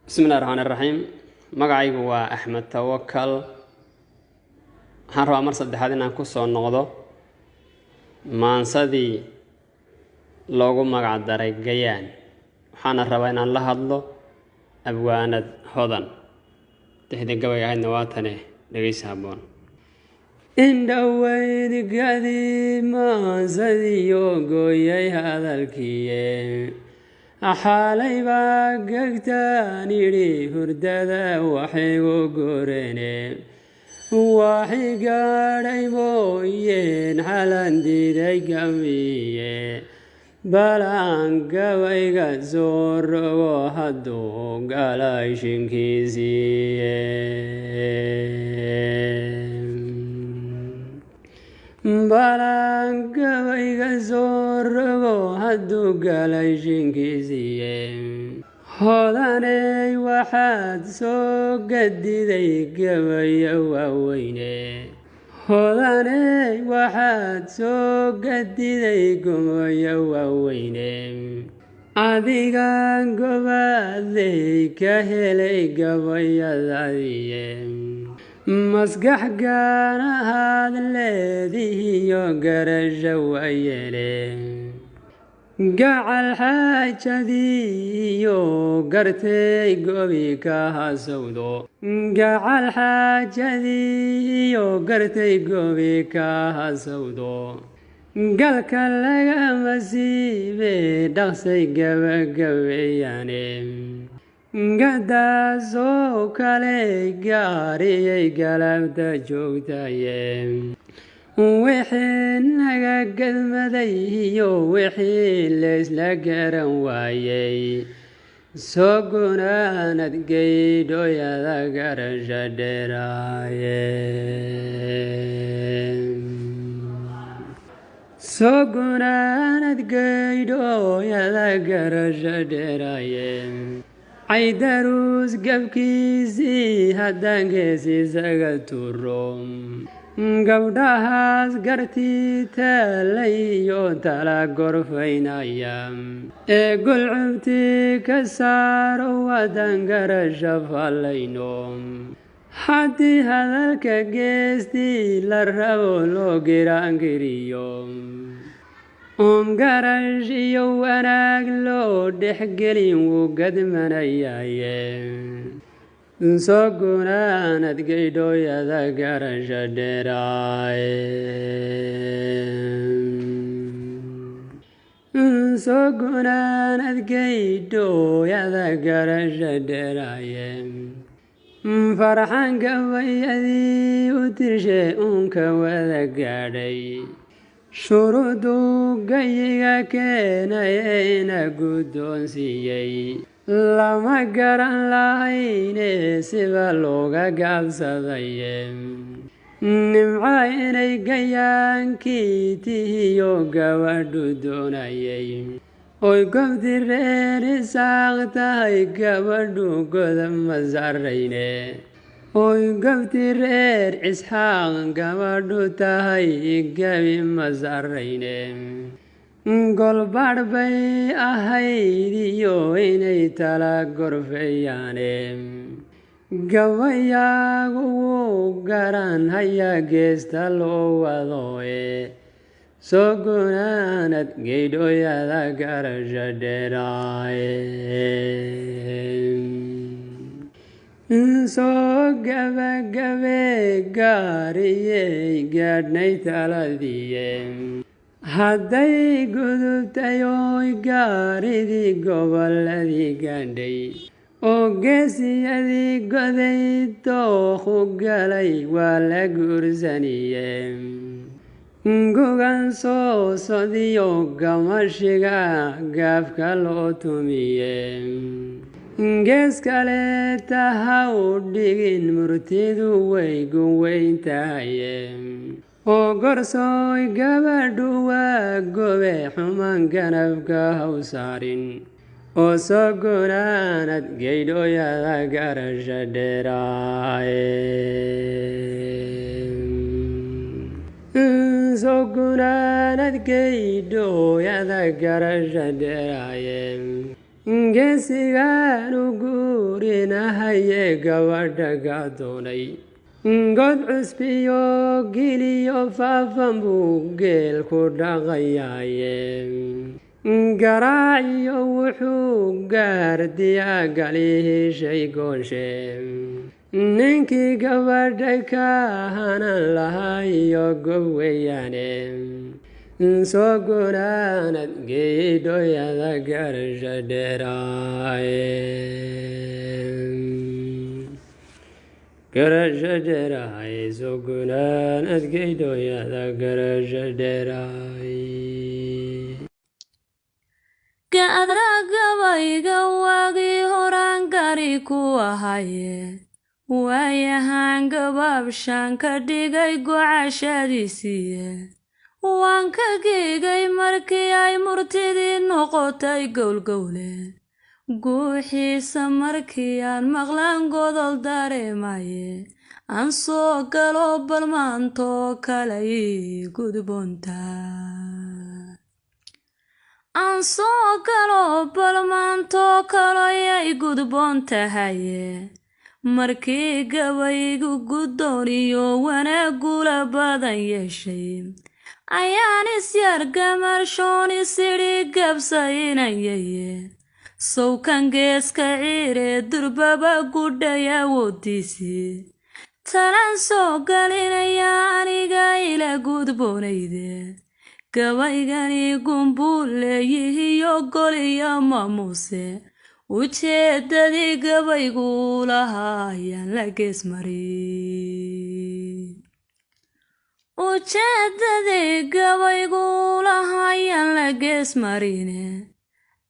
بسم الله الرحمن الرحيم. magacaygu waa Axmed Tawakkal. waxaan rabaa mar saddexaad inaan ku soo noqdo maansadii loogu magac daray Gayaan. waxaan rabaa inaan la hadlo abwaanad hodan tixda gabayga ahaydna waa tane dhageysi haboon. indhaweyd maansadii oo gooyay hadalkii xaalay baa gagtaan idhi hurdada waxay u goreene waxay gaadhay mooyeen xalan diiday gabiye balaan gabayga soo rogo hadduu galay shinkiisiiye balaan gabayga soo rogo hadduu galay shinkiisiiye hodaney waxaad soo gadiday gabaya waaweyne hodaney waxaad soo gadiday gabaya waaweyne adigaan gobaadley ka helay gabayadadiye maskax gaan ahaad leedihiyo garasho waayele gacal xaajadiiyo gartay gobi ka hasawdo gacal xaajadiiyo gartay gobi ka hasawdo galka lagama siibe dhaqsay gabagabeeyane gadaasoo kale gaariyay galabta joogtaye wixii naga gadmaday iyo wixii laysla garan waayey soo gunaanad geydhooyada garasho dheeraaye soo gunaanad geydhooyada garasho dheeraaye caydaruus gabkiisii haddaan geesiisaga turo gabdhahaas gartii taalayo tala gorfaynaya ee gulcubtii ka saaro wadan garasho fallayno haddii hadalka geestii la rabo loo giraangiriyo garash iyo wanaag loo dhexgelin wuu gadmanayaye soo gunaanad geydhooyada garasho dheeraaye soo gunaanad geydhooyada garasho dheeraaye farxan gabayadii u tirshe uunka wada gaadhay shuruudu gayiga keenayena guddoonsiiyey lama garan lahayne siba looga gaabsadaye nimco inay gayaankii tihiyo gabadhu doonayay oy gobdi reer isaaq tahay gabadhu goda ma sarrayne oy gobdi reer isxaaq gabadhu tahay gabi ma sarrayne golbaadh bay ahayd iyo inay tala gorfeeyaane gabayaagu wuu garan hayaa geesta loo wadoe soo gunaanad geydhooyada garasho dheeraaye soo gabagabee gaariyey gaadhnay taladiye hadday gudubtay oy gaaridii gobolladii gaadhay oo geesiyadii goday dookhu galay waa la guursaniye gugan soo sodiyo gamashiga gaafka loo tumiye gees kale taha u dhigin murtidu way guweyn tahaye oo gorsooy gabadhu waa gobe xumaan ganabka haw saarin oo soo gunaanad geydhooyada garasho dheeraaye soo gunaanad geydhooyada garasho dheeraaye geesigaan ugu guurinahaye gabadha gadoonay god cusbiyo giliyo faafan buu geel ku dhaqayaaye garaaciyo wuxuu gaardiyaa galihishay goonshe ninkii gabadha ka hanan lahayo gob weeyaane soo gunaanad geedhoyada garasha dheeraaye garasha dheeraaye soo gunaanad geedhoyada garasha dheeraaye gadragabayga waagii horaan gari ku ahaye waayahaan gabaabshaan ka dhigay gocashadiisiiye waan ka geegay markii ay murtidii noqotay gowlgowle guuxiisa markii aan maqlaan godol dareemaye aan soo galo balmaantoo kale ii gudboontaa aan soo galo balmaantoo kaloyay gudboon tahaye markii gabaygu guddooniyo wanaagula badan yeeshay ayaan isyar gamarshoon isidhi gabsaynayaye sowkan geeska ciiree durbaba gudhay awooddiisii talaan soo galinaya aniga ila gudboonayde gabaygani gumbuu leeyihiyo goliyo maamuuse ujeeddadii gabaygu lahaa ayaan la geesmarin ujeeddadii gabaygu lahaa ayaan la geesmarine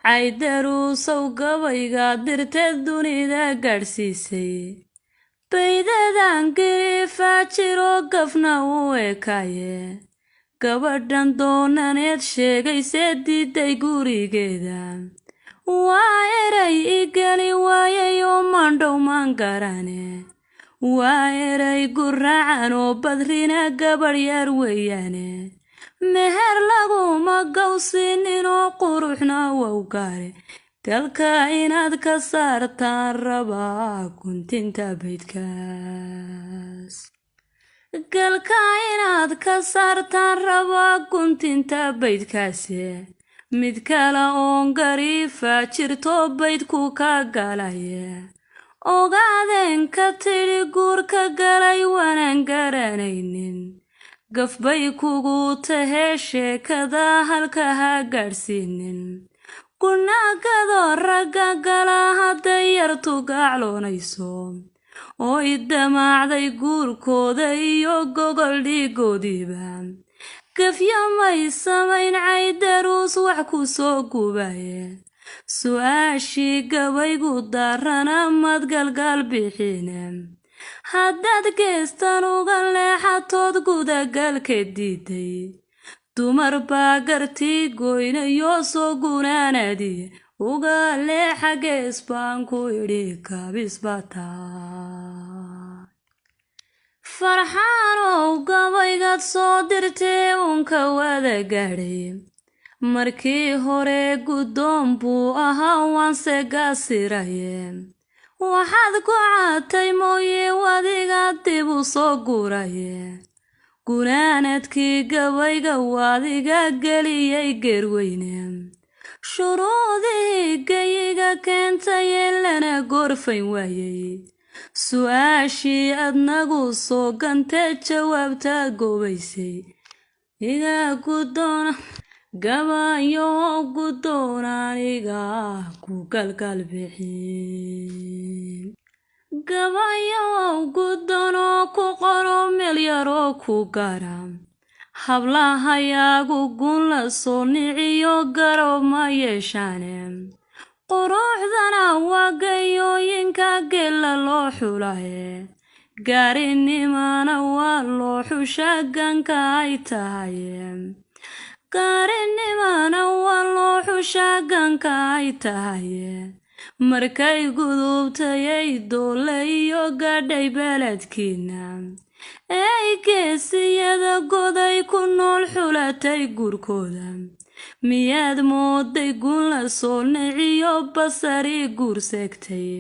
caydaruusow gabayga dirteed dunida gaadhsiisay baydadan giriifaa jiro gafna u ekaye gabadhan doonaneed sheegaysee diiday gurigeeda waa eray igeli waayay oo maandhow maan garane waa eray guraacan oo badrina gabadh yar weeyaane meher laguma gawsinin oo quruxna wow gaare galka inaad ka saartaan rabaa guntinta baydkaas galka inaad ka saartaan rabaa guntinta baydkaase mid kale oon gariifa jirto baydku ka galaye ogaadeen ka tidhi guurka galay waanaan garanaynin gafbay kugu tahee sheekada halka ha gaadhsiinin gunaagado ragga gala hadday yartu gacloonayso oo idamaacday guurkooda iyo gogol dhiigoodiiba gafyo may samayn caydaruus wax ku soo gubaye su-aashii gabaygu daarana mad galgaal bixine haddaad geestan uga leexatood gudagalka diiday dumar baa gartii goynayo soo gunaanadiye uga leexa gees baan ku idhi kabisbataa farxaanow gabaygaad soo dirtee uunka wada gaadhay markii hore guddoon buu ahaa waanse gaasiraye waxaad ku caatay mooye wadiga dib u soo guraye gunaanadkii gabayga wadiga geliyay geerweyne shuruudihii gayiga keentaye lana gorfayn waayey su-aashii adnagu soo gantee jawaabtaad goobaysay iga guddoona gabayo guddoon aniga ku galgal bixin gabayo guddoon oo ku qoro meel yaroo ku gara hablahayaagu gun la soo niciyo garoob ma yeeshaane quruxdana waa gayooyinka gella loo xulaye gaarinimana waa loo xushaa ganka ay tahaye gaarinimana waa loo xushaa ganka ay tahaye markay gudubtayay doole iyo gaadhay beledkiina ey geesiyada goday ku nool xulatay guurkooda miyaad mooday gun la soo niciyo basari guur seegtay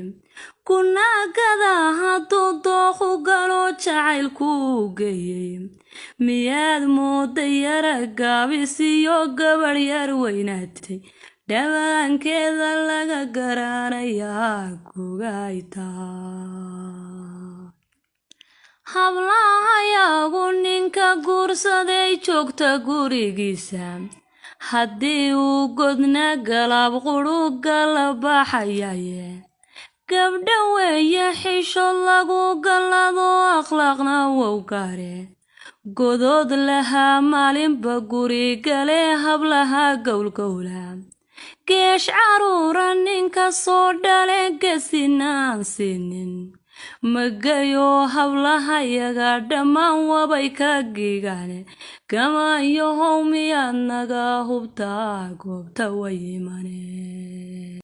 kunaagada hadduu dooqu galo jacaylku geeyey miyaad mooday yara gaabis iyo gabadh yar weynaatay dhawaankeeda laga garanayaa gogaytaa hablahayagu ninka guursaday joogta gurigiisa haddii uu godna galab qudhuga la baxayaye gabdha weeye xishood lagu gallado akhlaaqna wow gaare godood lahaa maalinba guri gale hablaha gowlgowla geesh caruura ninka soo dhale gesinaan siinin magayo hablahayaga dhammaan wabay ka gigaane gamaanyahow miyaad naga hubtaa goobta way imane